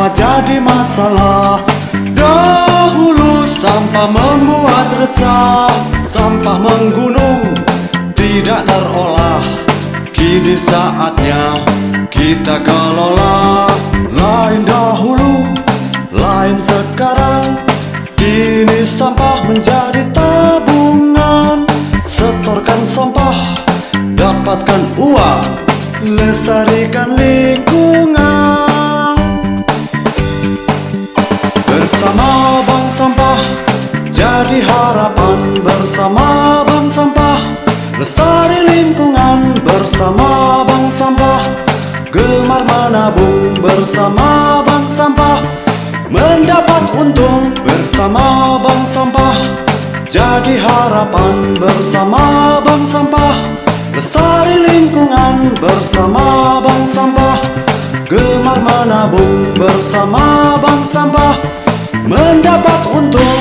sampah jadi masalah. Dahulu sampah membuat resah, sampah menggunung tidak terolah. Kini saatnya kita kelola. Lain dahulu, lain sekarang, kini sampah menjadi tabungan. Setorkan sampah, dapatkan uang, lestarikan lingkungan. Bersama Bank Sampah jadi harapan. Bersama Bank Sampah lestari lingkungan. Bersama Bank Sampah gemar menabung. Bersama Bank Sampah mendapat untung. Bersama Bank Sampah jadi harapan. Bersama Bank Sampah lestari lingkungan. Bersama Bank Sampah gemar menabung. Bersama Bank Sampah mendapat untung.